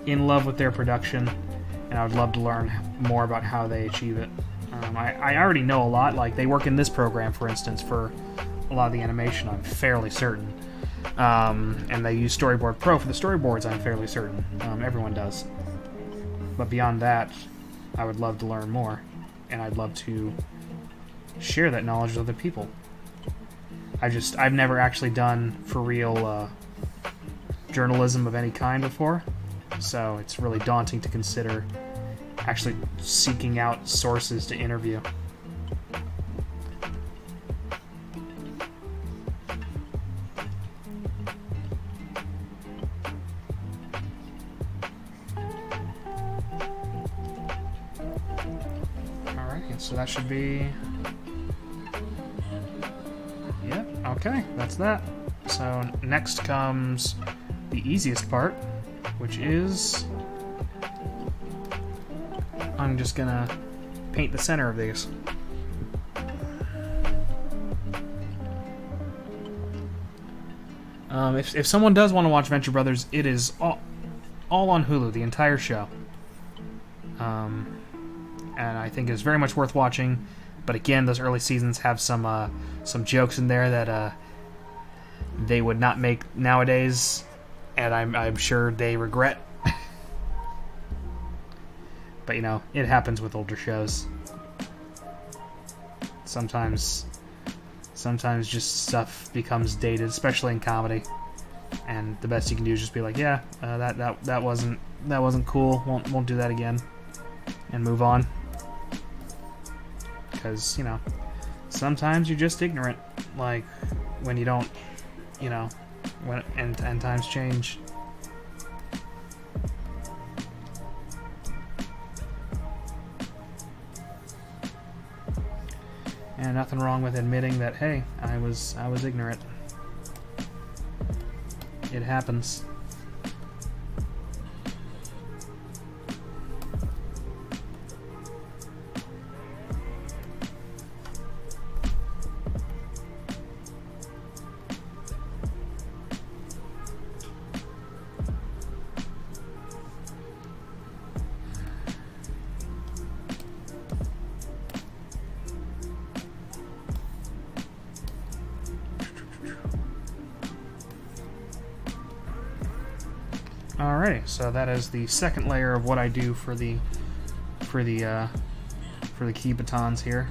in love with their production, and I would love to learn more about how they achieve it. I already know a lot. Like, they work in this program, for instance, for a lot of the animation, I'm fairly certain. And they use Storyboard Pro for the storyboards, I'm fairly certain. Everyone does. But beyond that, I would love to learn more, and I'd love to share that knowledge with other people. I've never actually done, for real, journalism of any kind before, so it's really daunting to consider actually seeking out sources to interview. Alright, so that should be... Yep, okay, that's that. So next comes the easiest part, which is... I'm just gonna paint the center of these. If someone does want to watch Venture Brothers, it is all on Hulu, the entire show. And I think it's very much worth watching. But again, those early seasons have some jokes in there that they would not make nowadays, and I'm sure they regret. But, you know, it happens with older shows. Sometimes just stuff becomes dated, especially in comedy. And the best you can do is just be like, yeah, that wasn't cool. Won't do that again, and move on. Because, you know, sometimes you're just ignorant. Like when you don't, you know, and times change. And nothing wrong with admitting that, hey, I was ignorant. It happens. Alrighty, so that is the second layer of what I do for the key batons here.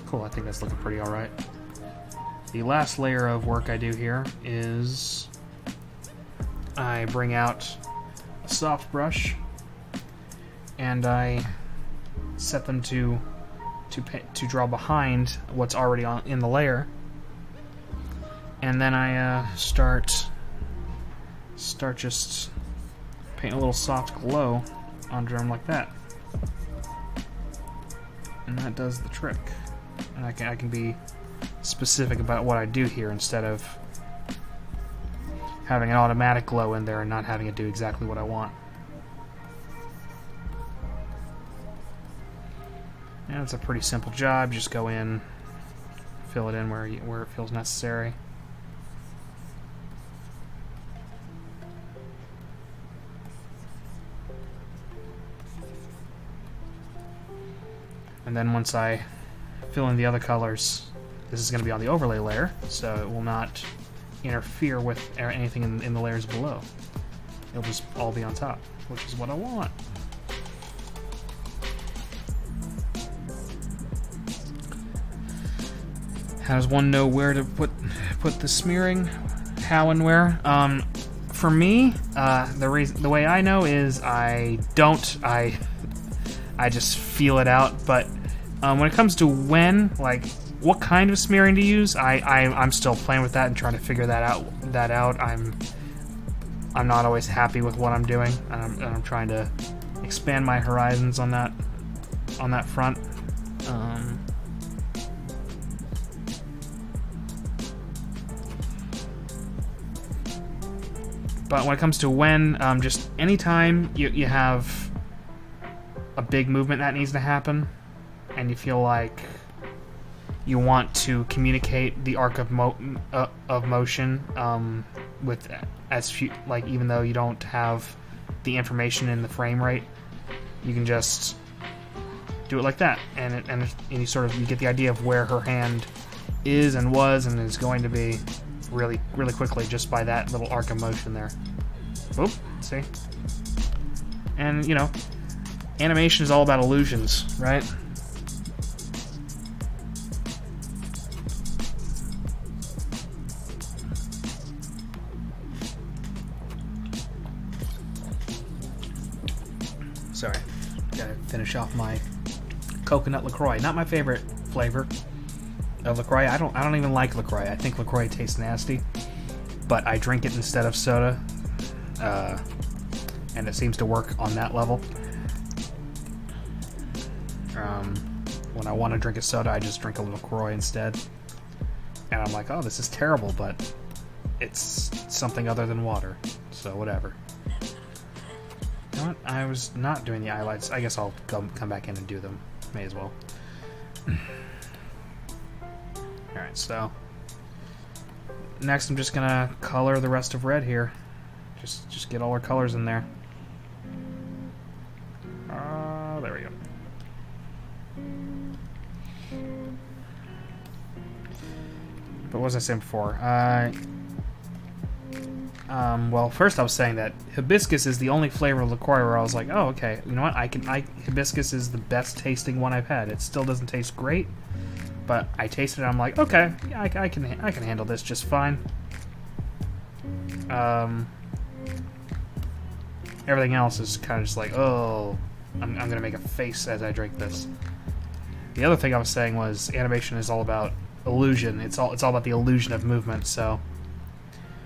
Cool, I think that's looking pretty alright. The last layer of work I do here is I bring out a soft brush and I set them to draw behind what's already in the layer. And then I start just paint a little soft glow under them like that, and that does the trick. And I can be specific about what I do here instead of having an automatic glow in there and not having it do exactly what I want. And it's a pretty simple job. Just go in, fill it in where it feels necessary. And then once I fill in the other colors, this is going to be on the overlay layer, so it will not interfere with anything in the layers below. It'll just all be on top, which is what I want. How does one know where to put the smearing? How and where? For me, the way I know is I just feel it out. But when it comes to when, like What kind of smearing to use? I'm still playing with that and trying to figure that out. I'm not always happy with what I'm doing, and I'm trying to expand my horizons on that front. But when it comes to when, just anytime you have a big movement that needs to happen, and you feel like you want to communicate the arc of motion with as few, like, even though you don't have the information in the frame rate, you can just do it like that, and you sort of, you get the idea of where her hand is and was and is going to be really quickly just by that little arc of motion there. Oop, see? And, you know, animation is all about illusions, right? Sorry, gotta finish off my coconut LaCroix. Not my favorite flavor of LaCroix. I don't even like LaCroix. I think LaCroix tastes nasty, but I drink it instead of soda, and it seems to work on that level. When I want to drink a soda, I just drink a LaCroix instead, and I'm like, oh, this is terrible, but it's something other than water, so whatever. You know what? I was not doing the highlights. I guess I'll come back in and do them. May as well. Alright, so next I'm just gonna color the rest of red here. Just get all our colors in there. There we go. But what was I saying before? Well, first I was saying that hibiscus is the only flavor of LaCroix where I was like, oh, okay, you know what? Hibiscus is the best tasting one I've had. It still doesn't taste great, but I tasted it. I'm like, okay, yeah, I can handle this just fine. Everything else is kind of just like, oh, I'm gonna make a face as I drink this. The other thing I was saying was animation is all about illusion. It's all about the illusion of movement. So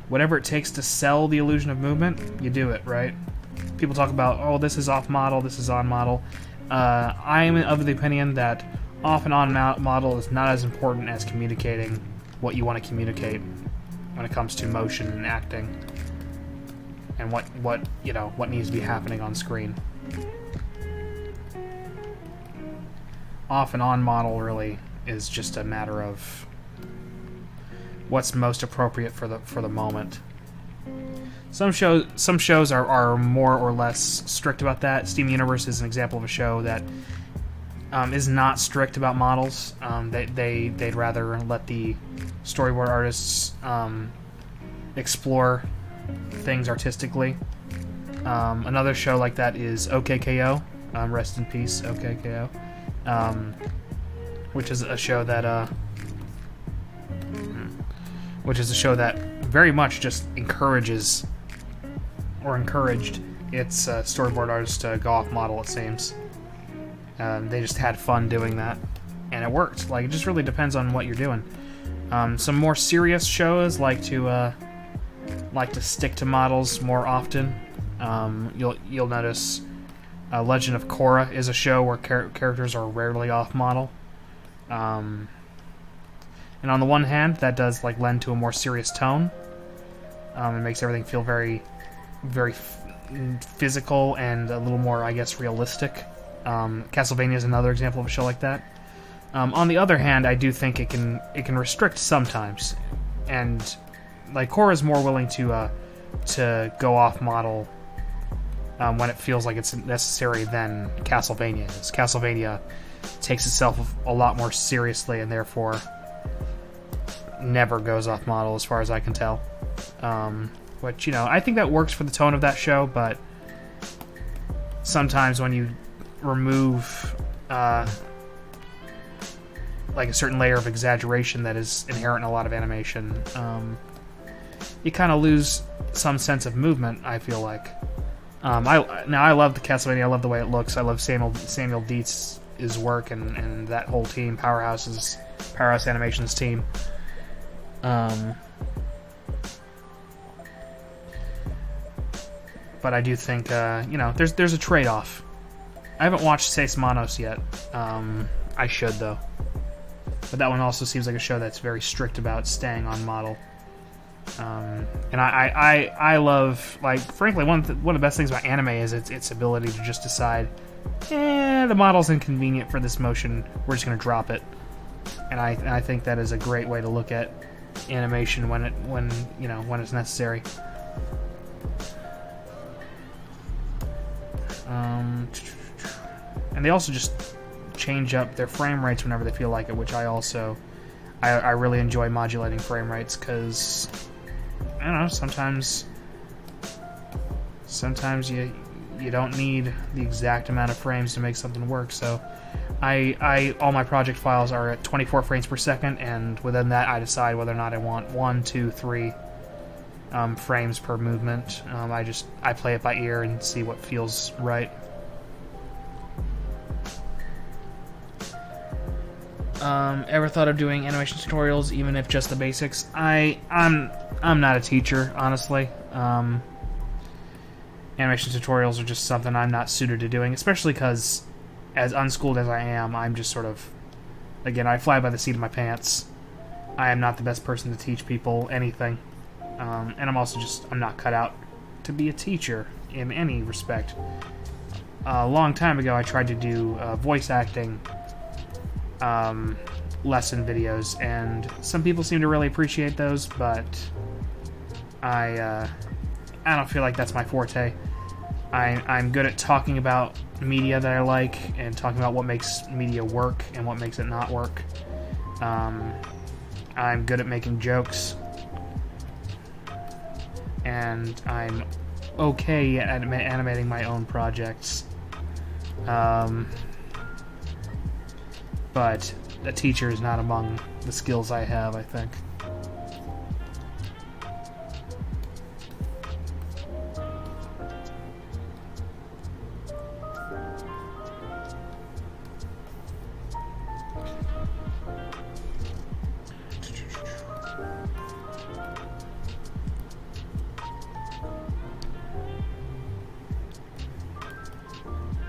whatever it takes to sell the illusion of movement, you do it, right? People talk about, oh, this is off model, this is on model. I am of the opinion that off and on model is not as important as communicating what you want to communicate when it comes to motion and acting, and what needs to be happening on screen. Off and on model really is just a matter of what's most appropriate for the moment. Some shows are more or less strict about that. Steam Universe is an example of a show that is not strict about models. They'd rather let the storyboard artists explore things artistically. Another show like that is OKKO. Rest in peace, OKKO. Which is a show that very much just encouraged its storyboard artists to go off model, it seems. They just had fun doing that, and it worked. Like, it just really depends on what you're doing. Some more serious shows like to stick to models more often. You'll notice Legend of Korra is a show where characters are rarely off model. And on the one hand, that does lend to a more serious tone. It makes everything feel very, very physical and a little more, I guess, realistic. Castlevania is another example of a show like that. On the other hand, I do think it can restrict sometimes, and Korra is more willing to go off model when it feels like it's necessary than Castlevania is. Castlevania takes itself a lot more seriously and therefore never goes off model as far as I can tell. Which, I think that works for the tone of that show, but sometimes when you remove a certain layer of exaggeration that is inherent in a lot of animation, you kind of lose some sense of movement, I feel like. I love the Castlevania. I love the way it looks. I love Samuel Dietz his work and that whole team, Powerhouse Animations team. But I do think, you know, there's a trade-off. I haven't watched Seis Manos yet. I should, though. But that one also seems like a show that's very strict about staying on model. And I love, like, frankly, one of the best things about anime is its ability to just decide, the model's inconvenient for this motion, we're just going to drop it. And I think that is a great way to look at animation when it's necessary. And they also just change up their frame rates whenever they feel like it, which I really enjoy modulating frame rates, because I don't know, sometimes you don't need the exact amount of frames to make something work. So all my project files are at 24 frames per second, and within that I decide whether or not I want 1, 2, 3 frames per movement. I play it by ear and see what feels right. Ever thought of doing animation tutorials, even if just the basics? I'm not a teacher, honestly. Animation tutorials are just something I'm not suited to doing, especially because, as unschooled as I am, I'm just sort of, again, I fly by the seat of my pants. I am not the best person to teach people anything. And I'm not cut out to be a teacher in any respect. A long time ago, I tried to do voice acting lesson videos, and some people seem to really appreciate those, but I don't feel like that's my forte. I'm good at talking about media that I like, and talking about what makes media work and what makes it not work. I'm good at making jokes, and I'm okay at animating my own projects. But a teacher is not among the skills I have, I think.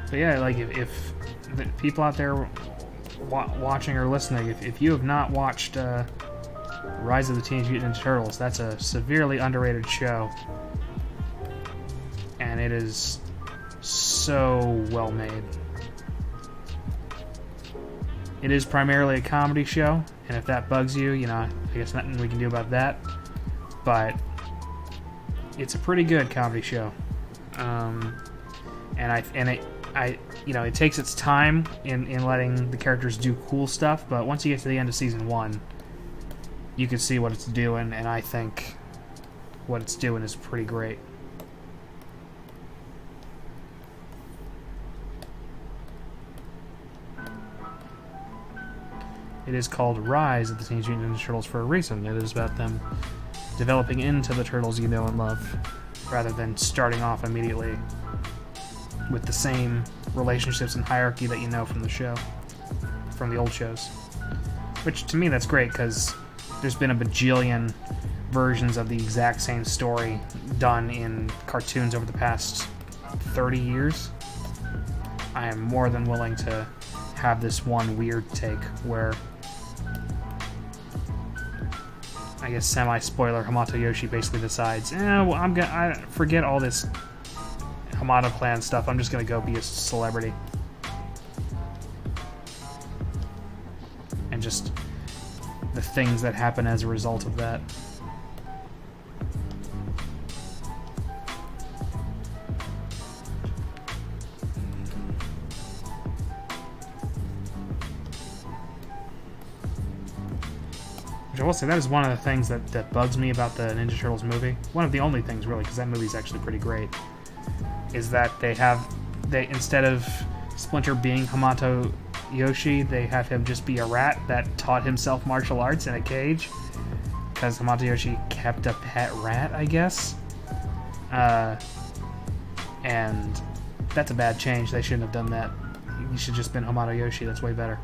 But yeah, like, if the people out there watching or listening, if you have not watched Rise of the Teenage Mutant Ninja Turtles, that's a severely underrated show, and it is so well made. It is primarily a comedy show, and if that bugs you, you know, I guess nothing we can do about that, but it's a pretty good comedy show. It takes its time in letting the characters do cool stuff, but once you get to the end of season 1, you can see what it's doing, and I think what it's doing is pretty great. It is called Rise of the Teenage Mutant Ninja Turtles for a reason. It is about them developing into the turtles you know and love, rather than starting off immediately with the same relationships and hierarchy that you know from the show, from the old shows. Which, to me, that's great, because there's been a bajillion versions of the exact same story done in cartoons over the past 30 years. I am more than willing to have this one weird take where, I guess, semi-spoiler, Hamato Yoshi basically decides, I forget all this Hamato clan stuff, I'm just gonna go be a celebrity. And just the things that happen as a result of that. Which I will say, that is one of the things that bugs me about the Ninja Turtles movie. One of the only things, really, because that movie's actually pretty great. Is that they instead of Splinter being Hamato Yoshi, they have him just be a rat that taught himself martial arts in a cage, because Hamato Yoshi kept a pet rat, I guess. And that's a bad change. They shouldn't have done that. He should just been Hamato Yoshi. That's way better.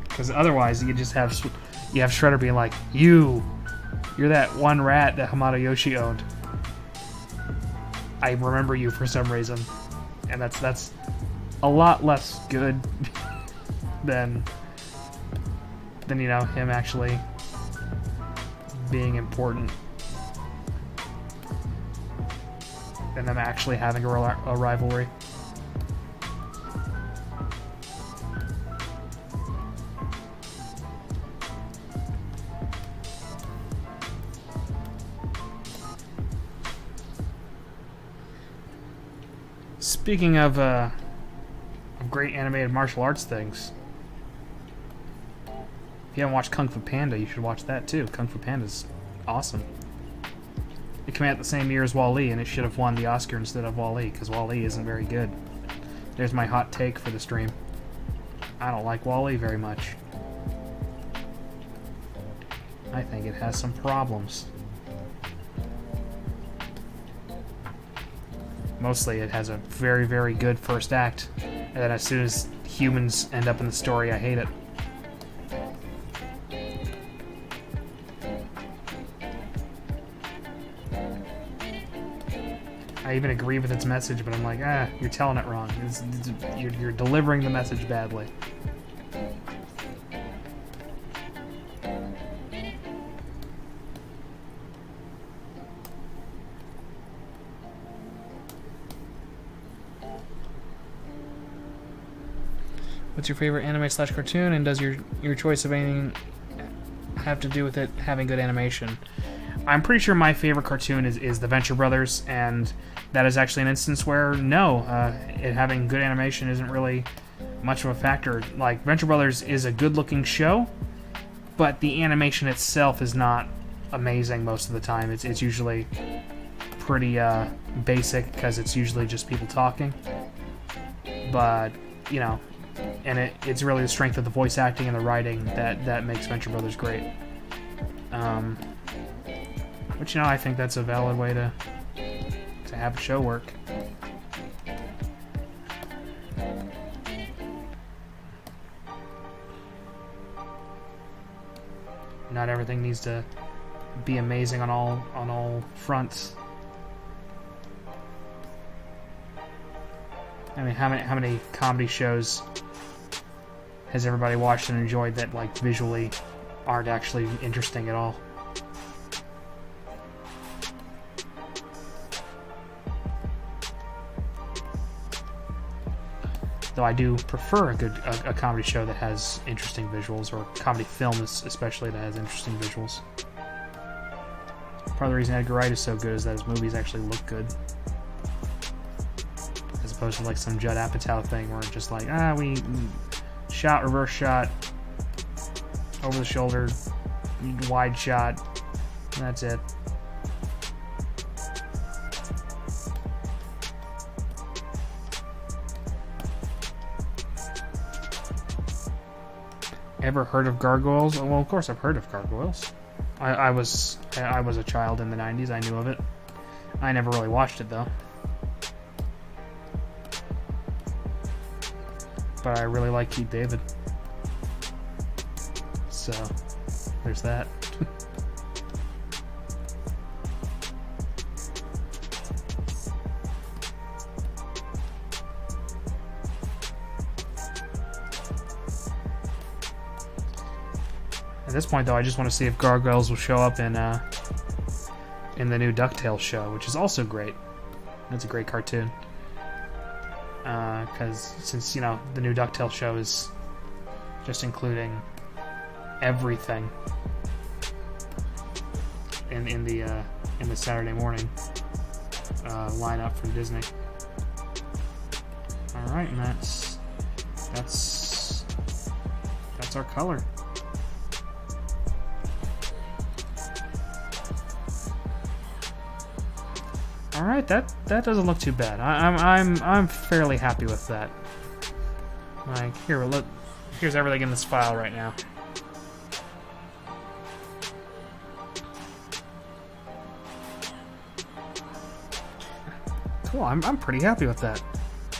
Because otherwise, you just have Shredder being like, you're that one rat that Hamato Yoshi owned. I remember you for some reason, and that's a lot less good than you know, him actually being important and them actually having a rivalry. Speaking of great animated martial arts things, if you haven't watched Kung Fu Panda, you should watch that too. Kung Fu Panda's awesome. It came out the same year as Wall-E, and it should have won the Oscar instead of Wall-E, because Wall-E isn't very good. There's my hot take for the stream. I don't like Wall-E very much. I think it has some problems. Mostly it has a very, very good first act, and then as soon as humans end up in the story, I hate it. I even agree with its message, but I'm like, you're telling it wrong. You're delivering the message badly. What's your favorite anime / cartoon, and does your choice of anything have to do with it having good animation? I'm pretty sure my favorite cartoon is the Venture Brothers, and that is actually an instance where, no, it having good animation isn't really much of a factor. Like, Venture Brothers is a good-looking show, but the animation itself is not amazing most of the time. It's usually pretty basic, because it's usually just people talking. But, you know, and it's really the strength of the voice acting and the writing that makes Venture Brothers great. Which, you know, I think that's a valid way to have a show work. Not everything needs to be amazing on all fronts. I mean, how many comedy shows has everybody watched and enjoyed that, like, visually aren't actually interesting at all? Though I do prefer a comedy show that has interesting visuals, or comedy film especially that has interesting visuals. Part of the reason Edgar Wright is so good is that his movies actually look good, as opposed to like some Judd Apatow thing where it's just like, we shot, reverse shot, over the shoulder, wide shot, and that's it. Ever heard of Gargoyles? Well, of course I've heard of Gargoyles. I was a child in the 90s. I knew of it. I never really watched it though. But I really like Keith David. So there's that. At this point, though, I just want to see if Gargoyles will show up in the new DuckTales show, which is also great. That's a great cartoon. Because since, you know, the new DuckTales show is just including everything in the Saturday morning lineup from Disney. All right, and that's our color. All right, that doesn't look too bad. I'm fairly happy with that. Like, here's everything in this file right now. Cool. I'm pretty happy with that.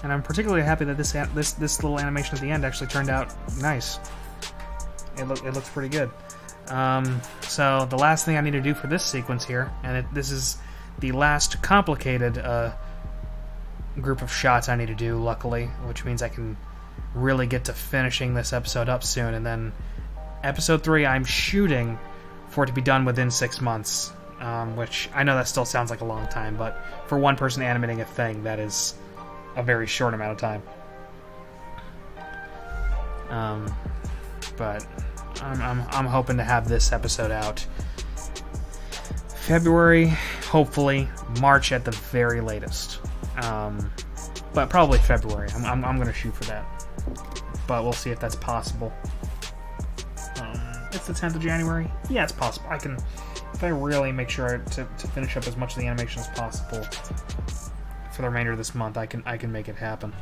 And I'm particularly happy that this little animation at the end actually turned out nice. It looks pretty good. So the last thing I need to do for this sequence here, and this is the last complicated group of shots I need to do, luckily, which means I can really get to finishing this episode up soon, and then episode 3 I'm shooting for it to be done within 6 months, which I know that still sounds like a long time, but for one person animating a thing, that is a very short amount of time. But I'm hoping to have this episode out February, hopefully March at the very latest. But probably February. I'm going to shoot for that. But we'll see if that's possible. It's the 10th of January. Yeah, it's possible. I can, if I really make sure to finish up as much of the animation as possible for the remainder of this month, I can make it happen.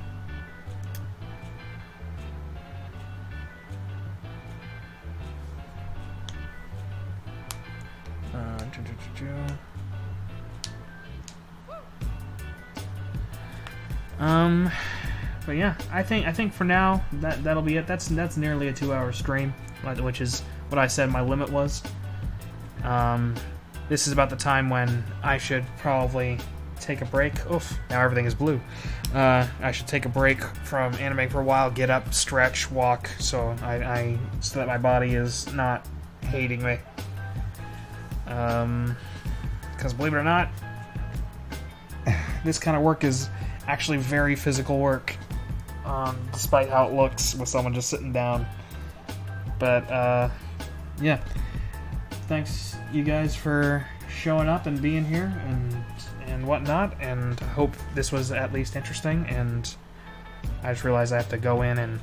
But yeah, I think for now that'll be it. That's nearly a 2-hour stream, which is what I said my limit was. This is about the time when I should probably take a break. Oof, now everything is blue. I should take a break from animating for a while, get up, stretch, walk, so so that my body is not hating me. Because believe it or not, this kind of work is actually very physical work, despite how it looks with someone just sitting down. But yeah, thanks you guys for showing up and being here and whatnot, and hope this was at least interesting. And I just realized I have to go in and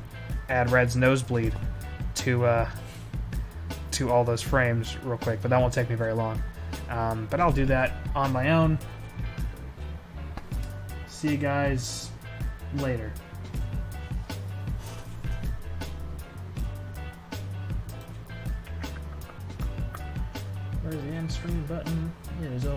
add Red's nosebleed to all those frames real quick, but that won't take me very long. But I'll do that on my own. See you guys later. Where's the end screen button? It is over.